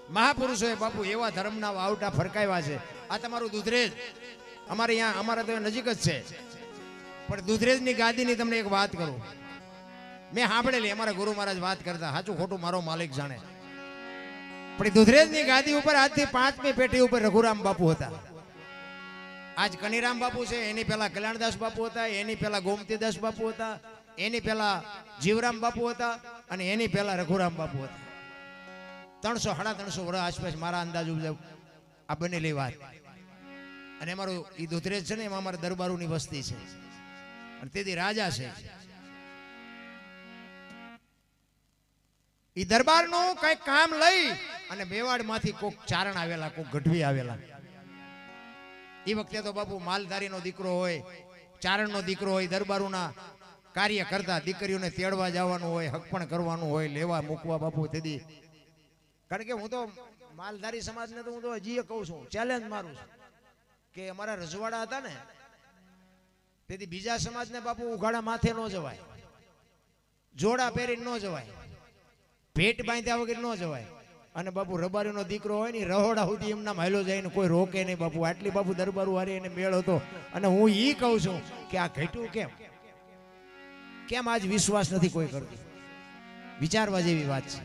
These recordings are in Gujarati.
મહાપુરુષોએ બાપુ એવા ધર્મના વાવટા ફરકાવ્યા છે. આ તમારું દુધરેજ અમારે અહીંયા અમારા તો નજીક જ છે, પણ દુધરેજની ગાદીની તમને એક વાત કરું. મેં સાંભળેલી, અમારા ગુરુ મહારાજ વાત કરતા, સાચું ખોટું મારો માલિક જાણે. પણ દુધરેજની ગાદી ઉપર આજથી 5મી પેઢી ઉપર રઘુરામ બાપુ હતા. આજ કનીરામ બાપુ છે, એની પહેલા કલ્યાણદાસ બાપુ હતા, એની પહેલા ગોમતીદાસ બાપુ હતા, એની પહેલા જીવરામ બાપુ હતા, અને એની પહેલા રઘુરામ બાપુ હતા. 300-350 વર્ષ આસપાસ મારા અંદાજ મુજબ આ બનેલી વાત. અને અમારું એ દુધરેજ છે ને, એમાં અમારા દરબારોની વસ્તી છે, અને તેથી રાજા છે. એ દરબારનું કઈક કામ લઈ અને મેવાડમાંથી કોક ચારણ આવેલા, કોક ગઢવી આવેલા. એ વખતે તો બાપુ માલધારીનો દીકરો હોય, ચારણનો દીકરો હોય, દરબારોના કાર્ય કરતા, દીકરીઓને તેડવા જવાનું હોય, હકપણ કરવાનું હોય, લેવા મૂકવા બાપુ. તેથી કારણ કે હું તો માલધારી સમાજને તો હું તો હજી કહું છું, ચેલેન્જ મારું છું કે અમારા રજવાડા હતા ને, તેથી બીજા સમાજને બાપુ ઉઘાડા માથે ન જવાય, જોડા પહેરીને ન જવાય, ભેટ બાંધ્યા વગર ન જવાય. અને બાપુ રબારીનો દીકરો હોય ને, રહોડા સુધી એમના માયલો જાય ને કોઈ રોકે નહીં બાપુ. આટલી બાપુ દરબારું હારી એને મેળ હતો. અને હું ઈ કહું છું કે આ ઘટ્યું કેમ? કેમ આજ વિશ્વાસ નથી કોઈ કરતું? વિચારવા જેવી વાત છે.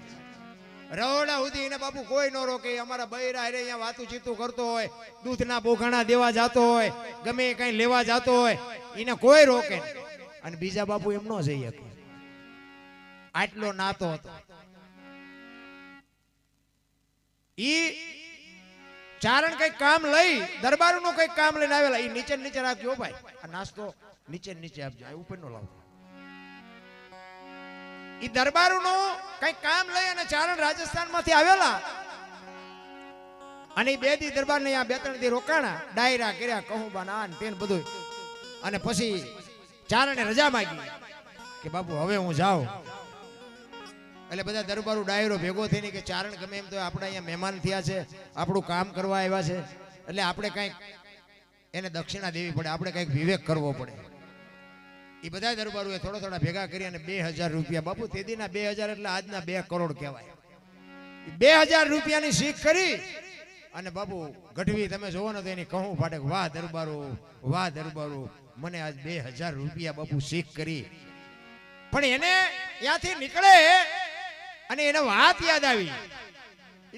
રહોડા સુધી એને બાપુ કોઈ ન રોકે. અમારા બૈરા હારે અહીંયા વાતું ચીતું કરતો હોય, દૂધના બોઘાણા દેવા જતો હોય, ગમે કઈ લેવા જતો હોય, એને કોઈ રોકે નહીં. અને બીજા બાપુ એમ ન જઈ શકે. આટલો નાતો હતો. ઈ ચારણ કઈક કામ લઈ, દરબારનું કઈક કામ લઈને આવેલા. ઈ નીચે નીચે રાખજો ભાઈ, આ નાસ્તો નીચે નીચે આપજો, ઉપર નો લાવજો. ઈ દરબારનું કઈક કામ લઈ અને ચારણ રાજસ્થાનમાંથી આવેલા. અને બે દી દરબાર ને 2-3 દી રોકાણા, ડાયરા કર્યા, કહુંબા ના તેન બધું. અને પછી ચારણે રજા માંગી કે બાપુ હવે હું જાઉં. એટલે બધા દરબારો ડાયરો ભેગો થઈને કે ચારણ ગમે એમ તો આપણે અહીંયા મહેમાન થયા છે, આપણું કામ કરવા આવ્યા છે, એટલે આપણે કંઈક એને દક્ષિણા દેવી પડે, આપણે કંઈક વિવેક કરવો પડે. એ બધા દરબારોએ થોડા ભેગા કરી અને 2000 રૂપિયા, બાપુ તેદીના 2000 એટલે આજના 2 કરોડ કહેવાય. 2000 રૂપિયાની શીખ કરી અને બાપુ ગઢવી તમે જોવો ને તો એની કહું ફાટે, વાહ દરબારો, વાહ દરબારો, મને આજ 2000 રૂપિયા બાપુ શીખ કરી. પણ એને ત્યાંથી નીકળે અને એને વાત યાદ આવી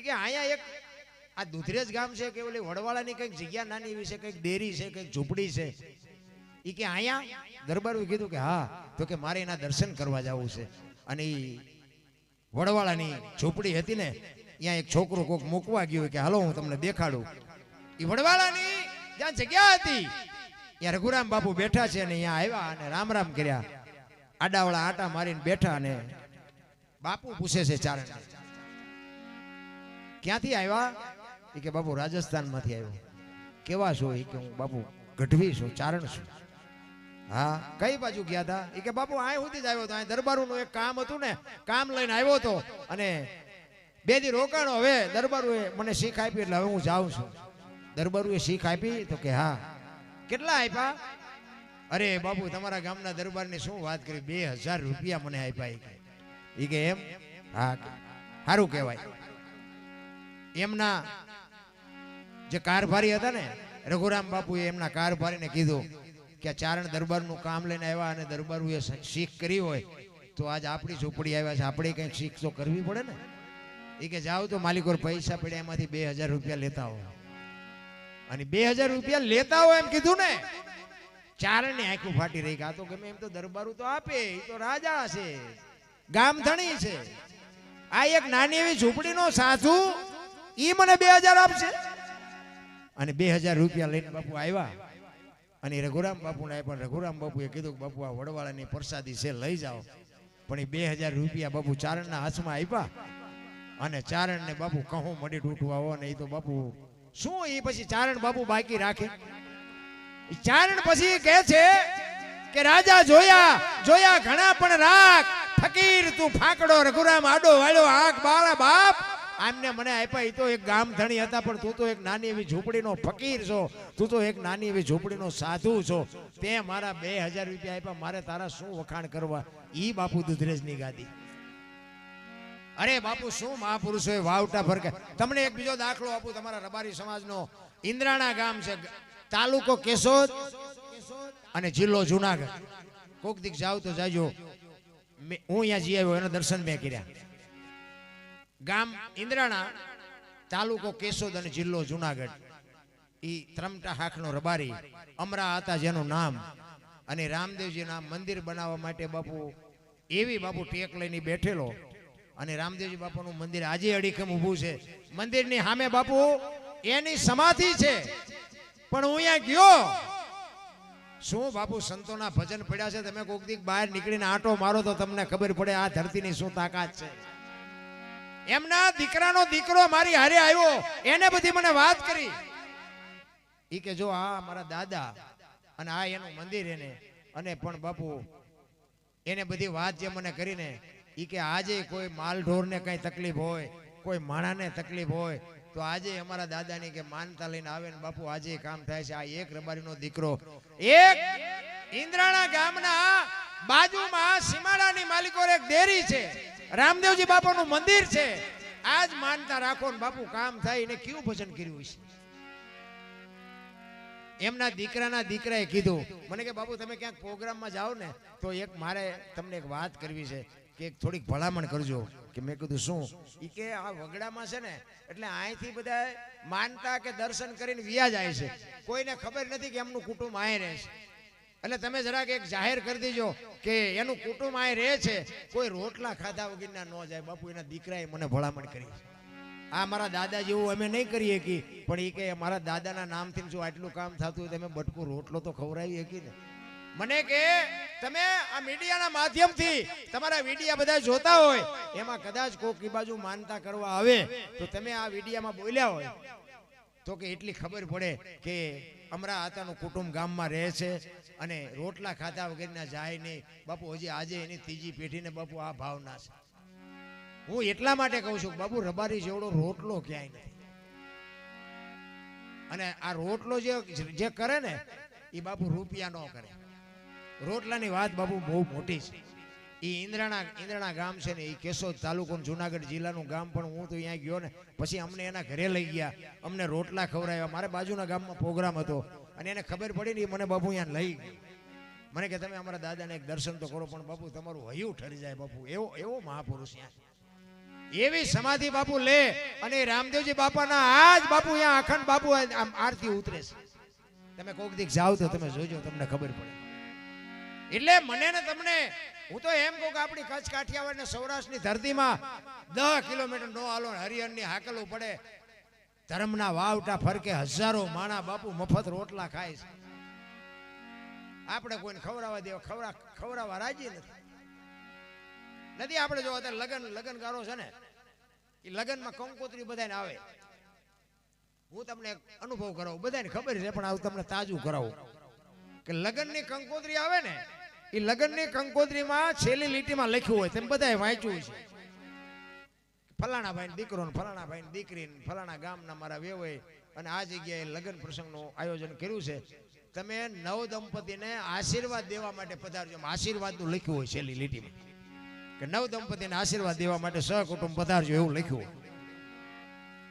કે અહીંયા એક આ દુધરેજ ગામ છે કે ઓલી વડવાળાની કંઈક જગ્યા નાની એવી છે, કંઈક ડેરી છે, કંઈક ઝૂંપડી છે. એ કે અહીંયા દરબારોએ કીધું કે હા, તો કે મારે એના દર્શન કરવા જવું છે. અને એ વડવાળાની ઝૂંપડી હતી ને, ત્યાં એક છોકરો કોક મૂકવા ગયો કે હાલો હું તમને દેખાડું. એ વડવાળાની જ્યાં જગ્યા હતી ત્યાં રઘુરામ બાપુ બેઠા છે અને અહીંયા આવ્યા અને રામ રામ કર્યા, આડાવાળા આટા મારીને બેઠા. અને બાપુ પૂછે છે ચારણ, ક્યાંથી આવ્યા? એ કે બાપુ રાજસ્થાન માંથી આવ્યો. કેવા છો? એ કે હું બાપુ ગઢવી છું, ચારણ છું. હા, કઈ બાજુ ગયા હતા? એ કે બાપુ અહીં સુધી જ આવ્યો હતો, અહીં દરબારોનું એક કામ હતું ને, કામ લઈને આવ્યો હતો અને 2 દી રોકાણો. હવે દરબારોએ મને શીખ આપી એટલે હવે હું જાઉં છું. દરબારોએ શીખ આપી? તો કે હા. કેટલા આપ્યા? અરે બાપુ તમારા ગામના દરબારની શું વાત કરી, 2000 રૂપિયા મને આપ્યા. એ કે એમ? હા, સારું કહેવાય. એમના જે કારભારી હતા ને, રઘુરામ બાપુએ એમના કારભારીને કીધું કે આ ચારણ દરબારનું કામ લઈને આવ્યા અને દરબારોએ શીખ કરી હોય તો આજ આપણી ઝૂંપડી આવ્યા છે, આપણે કંઈક શીખ તો કરવી પડે ને. એ કે જાઓ તો માલિકો પૈસા પડ્યા, એમાંથી 2000 રૂપિયા લેતા હો. અને 2000 રૂપિયા લેતા હો એમ કીધું ને, ચારણ ને આંખું ફાટી રહી. આ તો ગમે એમ તો દરબારું તો આપે, એ તો રાજા છે, ગામધણી છે. આ એક નાની એવી ઝૂંપડીનો સાધુ ઈ મને 2000 આપશે? અને 2000 રૂપિયા લઈને બાપુ આવ્યા અને રઘુરામ બાપુને આપ્યા. રઘુરામ બાપુએ કીધું કે બાપુ આ વડવાળાની પ્રસાદી છે, લઈ જાઓ. પણ એ 2000 રૂપિયા બાપુ ચારણના હાથમાં આપ્યા અને ચારણને બાપુ કહું મડી તૂટવા હો ને. એ તો બાપુ શું, એ પછી ચારણ બાપુ બાકી રાખે? ચારણ પછી કહે છે કે રાજા જોયા જોયા ઘણા પણ રાખ, ફકીર તું ફાકડો. રઘુરામ આડો વાળ્યો આંખ બાળા બાપ, આમને મને આપ્યા. એ તો એક ગામ ધણી હતા, પણ તું તો એક નાની એવી ઝૂંપડીનો ફકીર છો, તું તો એક નાની એવી ઝૂંપડીનો સાધુ છો. તે મારા 2000 રૂપિયા આપ્યા, મારે તારા શું વખાણ કરવા? ઈ બાપુ દુધરેજની ગાદી. અરે બાપુ શું મહાપુરુષોએ વાવટા ફરકે. તમને એક બીજો દાખલો આપું. તમારા રબારી સમાજનો ઇન્દ્રાણા ગામ છે, તાલુકો કેશોદ અને જિલ્લો જુનાગઢ. કોક દીક જાવ તો જાજો. હું અહીંયા જઈ આવ્યો, એના દર્શન મેં કર્યા. ગામ ઇન્દ્રાણા, તાલુકો કેશોદ અને જિલ્લો જુનાગઢ. ઈ ત્રમટા હાકનો રબારી અમરા હતા જેનું નામ. અને રામદેવજીના મંદિર બનાવવા માટે બાપુ એવી બાપુ ટેક લઈને બેઠેલો. અને રામદેવજી બાપાનું મંદિર આજે અડીખમ ઊભું છે. મંદિરની સામે બાપુ એની સમાધિ છે. પણ હું અહીંયા ગયો, શું બાપુ સંતોના ભજન પડ્યા છે. તમે કોક દીક બહાર નીકળીને આંટો મારો તો તમને ખબર પડે આ ધરતીની શું તાકાત છે. એમના દીકરાનો દીકરો મારી હારે આવ્યો, એને બધી મને વાત કરી. ઈ કે જો આ મારા દાદા અને આ એનું મંદિર એને. અને પણ બાપુ એને બધી વાત જે મને કરીને, ઈ કે આજે કોઈ માલ ઢોરને કઈ તકલીફ હોય, કોઈ માણાને તકલીફ હોય તો આજે અમારા દાદાની કે માનતા લઈને આવે ને બાપુ આજે કામ થાય છે. આ એક રબારીનો દીકરો એક ઇન્દ્રાણા ગામના બાજુમાં સીમાડાની માલિકો એક ડેરી છે, રામદેવજી બાપાનું મંદિર છે. આજ માનતા રાખો ને બાપુ કામ થાય. એને કેવું ભજન કર્યું છે. એમના દીકરાના દીકરાએ કીધું મને કે બાપુ તમે ક્યાંક પ્રોગ્રામમાં જાઓ ને તો એક મારે તમને એક વાત કરવી છે કે થોડીક ભલામણ કરજો. કે મેં કીધું શું? ઈ કે આ વગડામાં છે ને એટલે અહીંથી બધા માનતા કે દર્શન કરીને વિયા જાય છે. કોઈને ખબર નથી કે એમનું કુટુંબ અહીં રહે છે. એટલે તમે જરાક એક જાહેર કરી દેજો કે એનું કુટુંબ અહીં રહે છે, કોઈ રોટલા ખાધા વગરના ન જાય. બાપુ એના દીકરાએ મને ભલામણ કરી. આ મારા દાદા જેવું અમે નહીં કરીએ કે, પણ એ કે મારા દાદાના નામથી જો આટલું કામ થતું હોય તમે બટકું રોટલો તો ખવડાવી શકી ને. મને કે તમે આ મીડિયાના માધ્યમથી તમારા વિડિયા બધા જોતા હોય, એમાં કદાચ કોક ઈ બાજુ માનતા કરવા આવે તો તમે આ વિડિયામાં બોલ્યા હોય તો કે એટલી ખબર પડે કે અમરા આતાનું કુટુંબ ગામમાં રહે છે અને રોટલા ખાતા વગરના જાય નહીં. બાપુ હજી આજે એની ત્રીજી પેઢીને બાપુ આ ભાવના છે. હું એટલા માટે કહું છું બાપુ રબારી જેવડો રોટલો ક્યાંય નથી. અને આ રોટલો જે કરે ને એ બાપુ રૂપિયા ન કરે. રોટલાની વાત બાપુ બહુ મોટી છે. એ ઇન્દ્રાણા ગામ છે ને એ કેશોદ તાલુકો જુનાગઢ જિલ્લાનું ગામ. પણ હું તો અહીંયા ગયો ને પછી અમને એના ઘરે લઈ ગયા, અમને રોટલા ખવડાવ્યા. મારે બાજુના ગામમાં પ્રોગ્રામ હતો અને એને ખબર પડી ને મને બાપુ અહીંયા લઈ ગયો. મને કે તમે અમારા દાદાને એક દર્શન તો કરો. પણ બાપુ તમારું હૈયું ઠરી જાય બાપુ. એવો મહાપુરુષ ત્યાં એવી સમાધિ બાપુ લે. અને રામદેવજી બાપાના આજ બાપુ અહીંયા અખંડ બાપુ આરતી ઉતરે છે. તમે કોક દીક જાવ તો તમે જોજો, તમને ખબર પડે. એટલે મને ને તમને હું તો એમ કહું કે આપણી કચ્છ કાઠિયાવાડ ને સૌરાષ્ટ્રની ધરતીમાં 10 કિલોમીટર નો હાલો હરિહરની હાકલું પડે. ધર્મના વાવટા ફરકે હજારો માણા બાપુ મફત રોટલા ખાય છે. આપણે કોઈને ખવડાવવા રાજી નથી. આપણે જો અત્યારે લગનગારો છે ને એ લગનમાં કંકોત્રી બધાને આવે. હું તમને એક અનુભવ કરાવું, બધાને ખબર છે પણ આવું તમને તાજું કરાવું કે લગનની કંકોત્રી આવે ને એ લગનની કંકોત્રીમાં છેલ્લી લીટીમાં લખ્યું હોય, તેમ બધાએ વાંચ્યું છે. ફલાણા ભાઈ દીકરો ને ફલાણા ભાઈ દીકરી ને ફલાણા ગામના મારા વેવાય અને આ જગ્યાએ લગ્ન પ્રસંગનું આયોજન કર્યું છે. તમે નવ દંપતીને આશીર્વાદ દેવા માટે પધારજો. આશીર્વાદનું લખ્યું હોય છેલ્લી લીટીમાં કે નવ દંપતીને આશીર્વાદ દેવા માટે સહકુટુંબ પધારજો એવું લખ્યું હોય.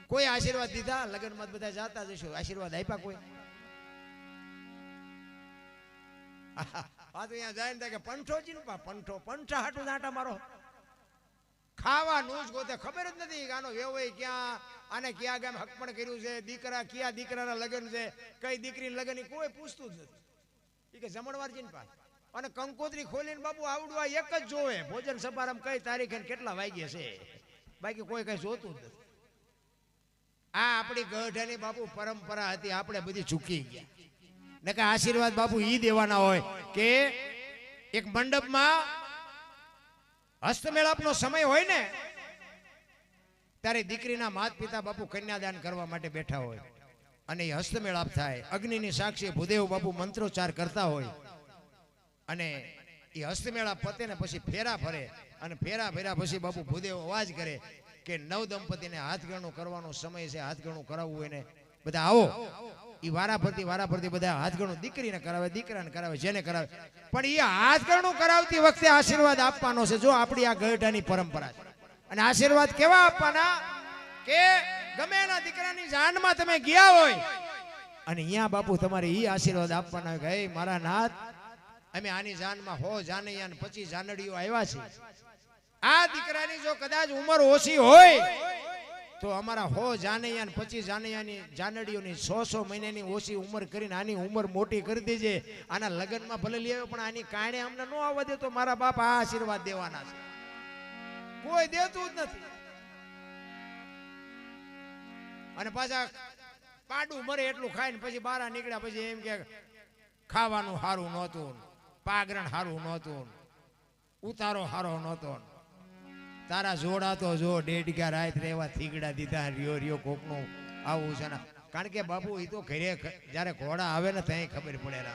કોઈ આશીર્વાદ દીધા? લગ્નમાં બધા જાતા જશો, આશીર્વાદ આપ્યા કોઈ? આ તો અહીંયા જાય ને કે પંઠોજી ને પંઠા હાટું દાંટા મારો ખાવાનું જ ગોતે. ખબર જ નથી કે આનો વેવાય ક્યાં, આને ક્યાં ગામ હકમણ કર્યું છે, દીકરા ક્યાં દીકરાના લગ્ન છે, કઈ દીકરીના લગ્ન કોઈ પૂછતું જ નથી. એ કે જમણવારજી ને પાસે અને કંકોત્રી ખોલીને બાપુ આવડું આ એક જ જોવે ભોજન સમારંભ કઈ તારીખે કેટલા વાગ્યા છે, બાકી કોઈ કઈ જોતું જ નથી. આ આપણી ગઢની બાપુ પરંપરા હતી, આપણે બધી ચૂકી ગયા. ને કે આશીર્વાદ બાપુ ઈ દેવાના હોય કે એક મંડપમાં હસ્તમેળાપનો સમય હોય ને ત્યારે દીકરીના માતા પિતા બાપુ કન્યાદાન કરવા માટે બેઠા હોય અને એ હસ્તમેળાપ થાય. અગ્નિની સાક્ષી ભૂદેવ બાપુ મંત્રોચ્ચાર કરતા હોય અને એ હસ્તમેળાપ પતે ને પછી ફેરા ફરે અને ફેરા ફેરા પછી બાપુ ભૂદેવ અવાજ કરે કે નવ દંપતીને હાથગણું કરવાનો સમય છે, હાથગણું કરાવવું હોય ને બધા આવો. એ વારા ફરતી બધા હાથગણું દીકરીને કરાવે, દીકરાને કરાવે, જેને કરાવે. પણ એ હાથગણું કરાવતી વખતે આશીર્વાદ આપવાનો છે. જો આપણી આ ગઢાની પરંપરા છે અને આશીર્વાદ કેવા આપવાના કે ગમે એના દીકરાની જાનમાં તમે ગયા હોય અને અહીંયા બાપુ તમારે ઈ આશીર્વાદ આપવાના કે હે મારા નાથ, અમે આની જાનમાં 100 જાનૈયા ને 25 જાનડીઓ આવ્યા છે. આ દીકરાની જો કદાચ ઉંમર ઓછી હોય તો અમારા 100 જાનૈયા ને 25 જાનૈયાની જાનડીઓની 100 મહિનાની ઓછી ઉંમર કરીને આની ઉંમર મોટી કરી દેજે. આના લગ્નમાં ભલે લઈ આવ્યો પણ આની કારણે અમને ન આવવા દે તો મારા બાપ આ આશીર્વાદ દેવાના છે. કોઈ દેતું જ નથી. અને પાછા પાડું મરે એટલું ખાઈને પછી બહાર નીકળ્યા પછી એમ કે ખાવાનું સારું નહોતું, પાગરણ સારું નહોતું, ઉતારો સારો નહોતો. તારા જોડા તો જો ડેઢકા રાત રેવા થીગડા દીધા રિયો રિયો કોકનું આવું છે ને. કારણ કે બાપુ એ તો ઘરે જયારે ઘોડા આવે ને ત્યાં ખબર પડે.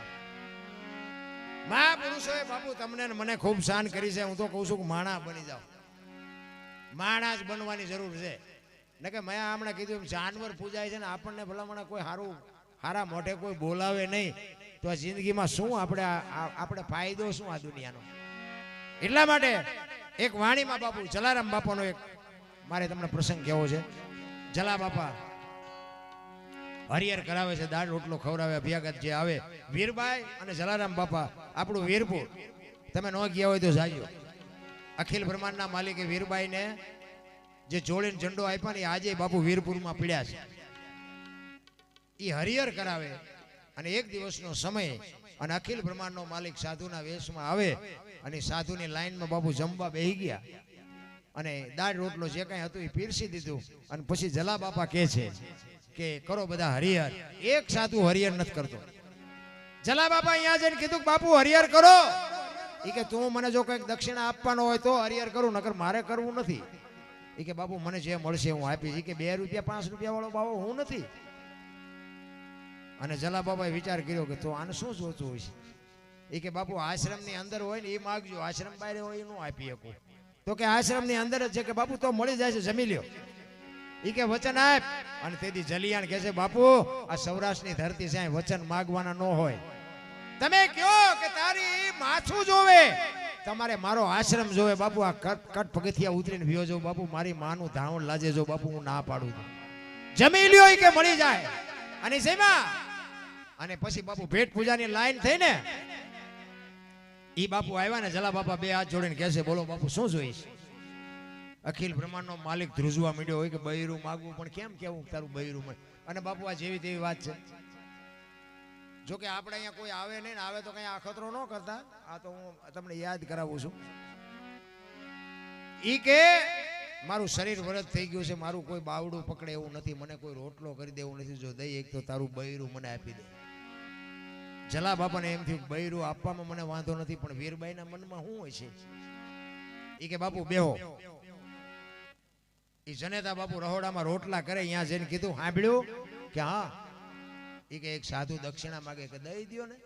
મહાપુરુષોએ બાપુ તમને મને ખૂબ શાન કરી છે. હું તો કહું છું કે માણા બની જાઓ. માણા જ બનવાની જરૂર છે. ને કે મેં હમણાં કીધું એમ જાનવર પૂજાય છે ને આપણને ભલામણ કોઈ હારા મોઢે કોઈ બોલાવે નહીં તો આ જિંદગીમાં શું આપણે ફાયદો શું આ દુનિયાનો. એટલા માટે એક વાણીમાં બાપુ જલારામ બાપાનો એક મારે તમને પ્રસંગ કહેવો છે. જલા બાપા હરિહર કરાવે છે, દાળ રોટલો ખવડાવે. અભ્યાગત જે આવે વીરબાઈ અને જલારામ બાપા આપણું વીરપુર તમે ન ગયા હોય તો જાજો. અખિલ બ્રહ્માંડના માલિકે વીરબાઈને જે જોડીને ઝંડો આપ્યા ને આજે બાપુ વીરપુરમાં પીડ્યા છે. એ હરિહર કરાવે અને એક દિવસનો સમય અને અખિલ બ્રહ્માંડનો માલિક સાધુના વેશમાં આવે અને સાધુની લાઈનમાં બાપુ જમવા બેહી ગયા અને દાળ રોટલો જે કાંઈ હતું એ પીરસી દીધું. અને પછી જલા બાપા કહે છે કે કરો બધા હરિહર. એક સાધુ હરિહર નથી કરતો. જલા બાપા અહીંયા જઈને કીધું કે બાપુ હરિહર કરો. એ કે તું મને જો કંઈક દક્ષિણા આપવાનો હોય તો હરિહર કરું, નકર મારે કરવું નથી. એ કે બાપુ મને જે મળશે હું આપીશ. કે 2 રૂપિયા 5 રૂપિયા વાળો બાવો હું નથી. અને જલા બાબાએ વિચાર કર્યો કે તો આને શું જોતું હોય છે. એ કે બાપુ આશ્રમની અંદર હોય ને એ માગજો, આશ્રમ બહાર હોય એ ન આપી શકું. તો કે આશ્રમની અંદર જ છે કે બાપુ તો મળી જાય છે, જમી લ્યો. એ કે વચન આપ. અને તેથી જલિયાણ કહે છે બાપુ આ સૌરાષ્ટ્રની ધરતી છે, વચન માગવાના ન હોય. તમે કયો કે તારી માથું જોવે, તમારે મારો આશ્રમ જોવે. બાપુ આ કટ પગથિયા ઉતરીને ભીયો જો બાપુ મારી માનું ધાવણ લાજે જો બાપુ હું ના પાડું. જમી લ્યો કે મળી જાય. અને સેમાં અને પછી બાપુ ભેટ પૂજાની લાઈન થઈ ને ઈ બાપુ આવ્યા ને જલા બાપા 2 હાથ જોડીને કહે છે બોલો બાપુ શું જોઈશ. અખિલ બ્રહ્માંડનો માલિક ધ્રુજવા માંડ્યો હોય કે બૈરું માગવું પણ કેમ કેવું તારું બૈરું મળે. અને બાપુ આ જેવી તેવી વાત છે. જો કે આપણે અહીંયા કોઈ આવે નહીં ને આવે તો કઈ અખતરો ન કરતા. આ તો હું તમને યાદ કરાવું છું. ઈ કે મારું શરીર વરદ થઈ ગયું છે, મારું કોઈ બાવડું પકડે એવું નથી, મને કોઈ રોટલો કરી દેવું નથી. જો દઈ એક તો તારું બૈરું મને આપી દે. જલા બાપાને એમ થયું બૈરું આપવામાં મને વાંધો નથી પણ વીરબાઈના મનમાં શું હોય છે. ઈ કે બાપુ બેહો. ઈ જનેતા બાપુ રહોડામાં રોટલા કરે. અહીંયા જઈને કીધું સાંભળ્યું કે હા. ઈ કે એક સાધુ દક્ષિણા માગે કે દઈ દો ને.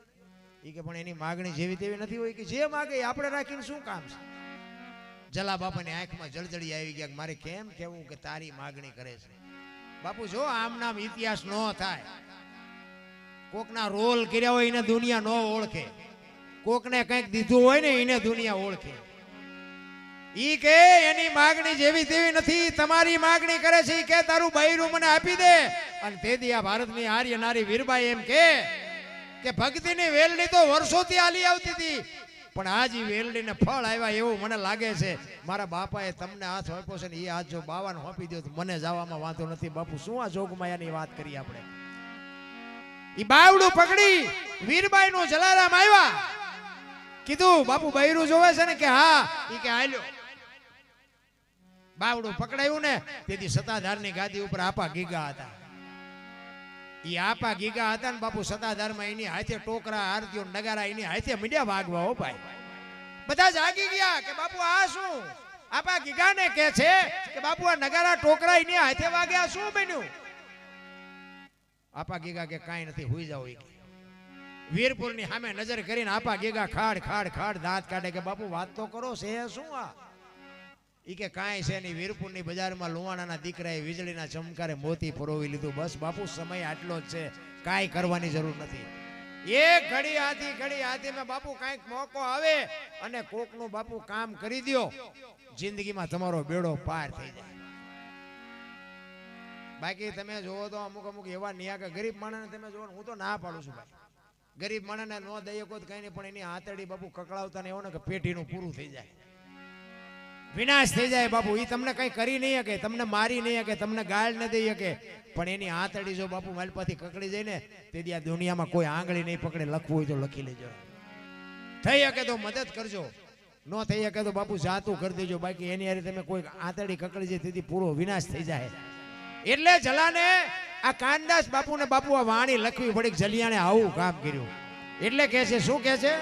ઈ કે પણ એની માગણી જેવી તેવી નથી હોય કે જે માગે આપણે રાખીને શું કામ છે. જલા બાપાની આંખમાં જળજળી આવી ગયા મારે કેમ કેવું કે તારી માગણી કરે છે. બાપુ જો આમ નામ ઇતિહાસ ન થાય. કોકના રોલ કર્યા હોય એને દુનિયા ન ઓળખે, કોકને કંઈક દીધું હોય ને એને દુનિયા ઓળખે. ઈ કે એની માગણી જેવી તેવી નથી, તમારી માગણી કરે છે. ઈ કે તારું બૈરું મને આપી દે. અને તેથી આ ભારતની આર્ય નારી વીરબાઈ એમ કે ભક્તિની વેલડી તો વર્ષોથી આલી આવતી હતી પણ આજ ઈ વેલડીને ફળ આવ્યા એવું મને લાગે છે. મારા બાપાએ તમને હાથ આપ્યો છે ને એ હાથ જો બાવાને હોપી દો તો મને જવામાં વાંધો નથી. બાપુ શું આ જોગમાયાની વાત કરી આપણે. ઈ બાવડું પકડી વીરબાઈ નું જલારામ આવ્યા. કીધું બાપુ બૈરું જોવે છે ને કે હા. ઈ કે હાલ્યો. બાવડું પકડાયું ને તેથી સતાધારની ગાદી ઉપર આપા ગીગા હતા. ઈ આપા ગીગા હતા ને બાપુ સતાધારમાં એની હાથે ટોકરા આરતીઓ નગારા એની હાથે મીડિયા વાગવા. હો ભાઈ બધા જાગી ગયા કે બાપુ આ શું. આપા ગીગાને કહે છે કે બાપુ આ નગારા ટોકરા એની હાથે વાગ્યા શું બન્યું. આપા ગીગા કે કાંઈ નથી હુઈ જાવ. વીરપુરની સામે નજર કરીને આપા ગીગા ખાડ ખાડ ખાડ દાંત કાઢે કે બાપુ વાત તો કરો છે શું આ. ઈ કે કાંઈ છે નહીં. વીરપુરની બજારમાં લુવાણાના દીકરાએ વીજળીના ચમકારે મોતી પરોવી લીધું. બસ બાપુ સમય આટલો જ છે, કાંઈ કરવાની જરૂર નથી. એક ઘડી હાથી મેં બાપુ કાંઈક મોકો આવે અને કોકનું બાપુ કામ કરી દ્યો, જિંદગીમાં તમારો બેડો પાર થઈ જાય. બાકી તમે જોવો તો અમુક એવા નિયા કે ગરીબ માણસને તમે જોવો, હું તો ના પાડું છું ભાઈ, ગરીબ માણસને નો દઈએ કોઈ કઈ નહીં, પણ એની આતડી બાપુ કકડાવતા ને એવો ને કે પેટીનું પૂરું થઈ જાય, વિનાશ થઈ જાય બાપુ. એ તમને કઈ કરી નહીં શકે, તમને મારી નહીં શકે, તમને ગાળ ન દઈ શકે, પણ એની આતડી જો બાપુ માલપાથી કકડી જાય ને તેથી આ દુનિયામાં કોઈ આંગળી નહીં પકડે. લખવું હોય તો લખી લેજો, થઈ શકે તો મદદ કરજો, ન થઈ શકે તો બાપુ જાતું કરી દેજો. બાકી એની હારે તમે કોઈ આતડી કકડી જાય તેથી પૂરો વિનાશ થઈ જાય. એટલે જલાને આ કાનદાસ બાપુ ને બાપુ આ વાણી લખવી પડી, જલિયાને આવું કામ કર્યું. એટલે કે છે, શું કે છે?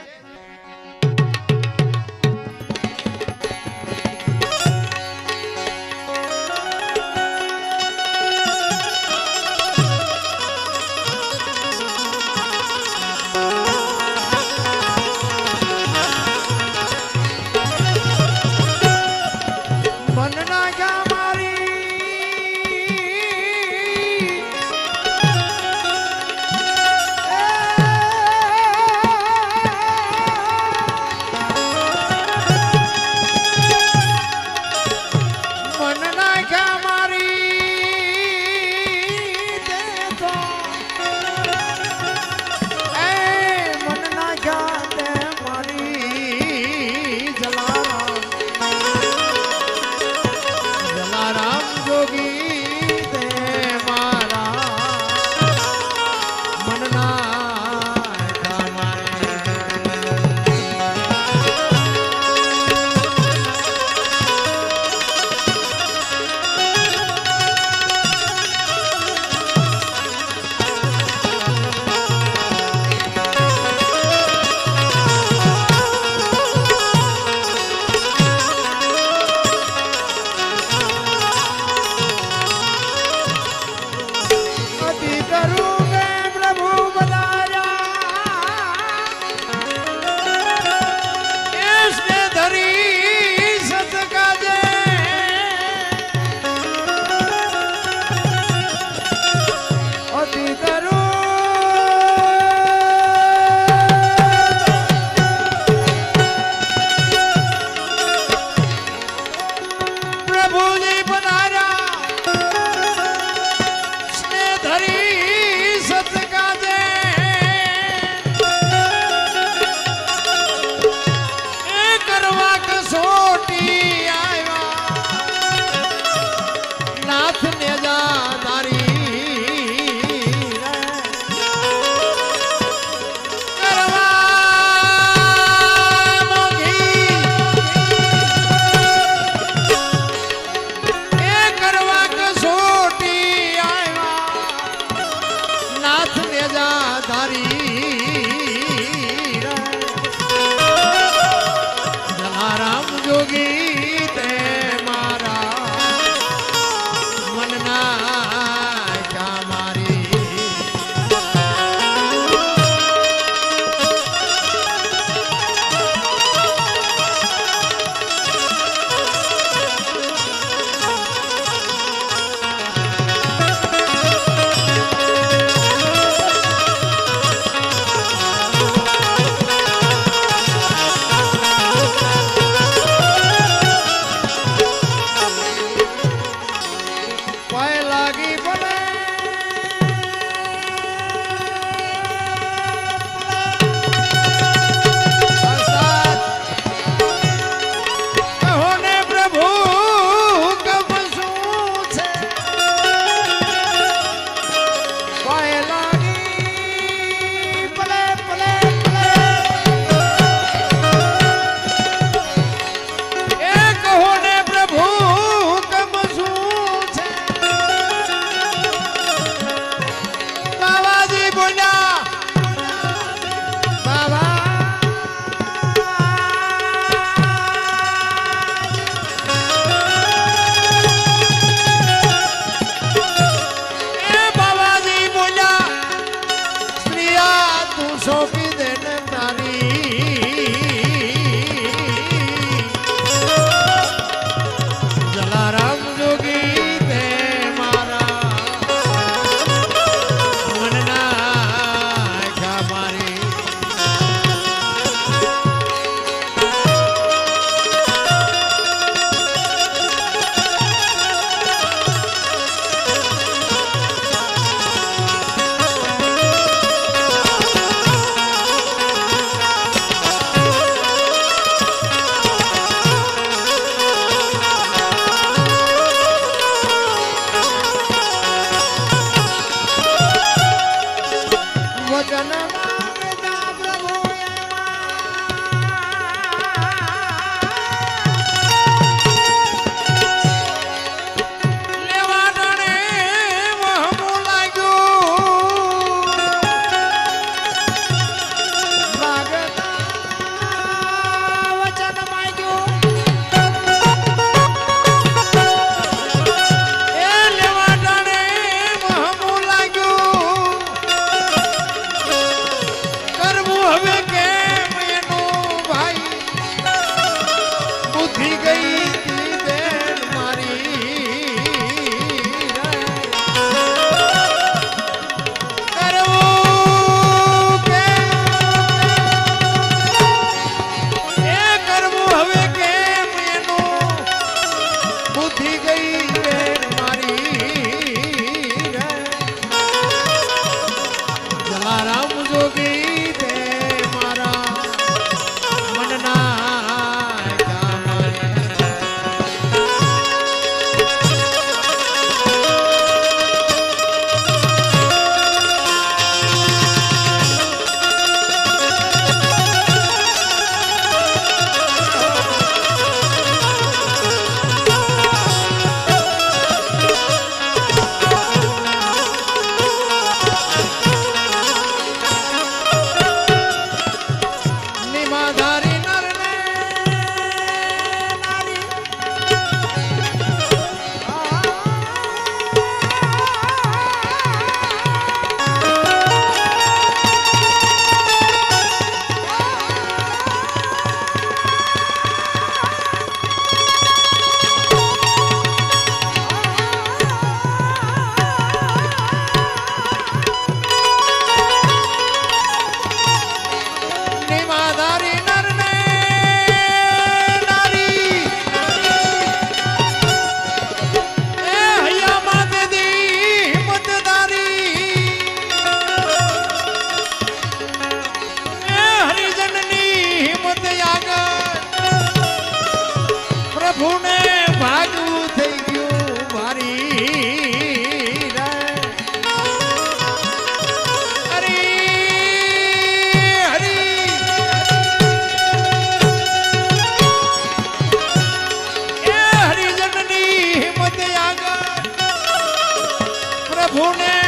સાધુને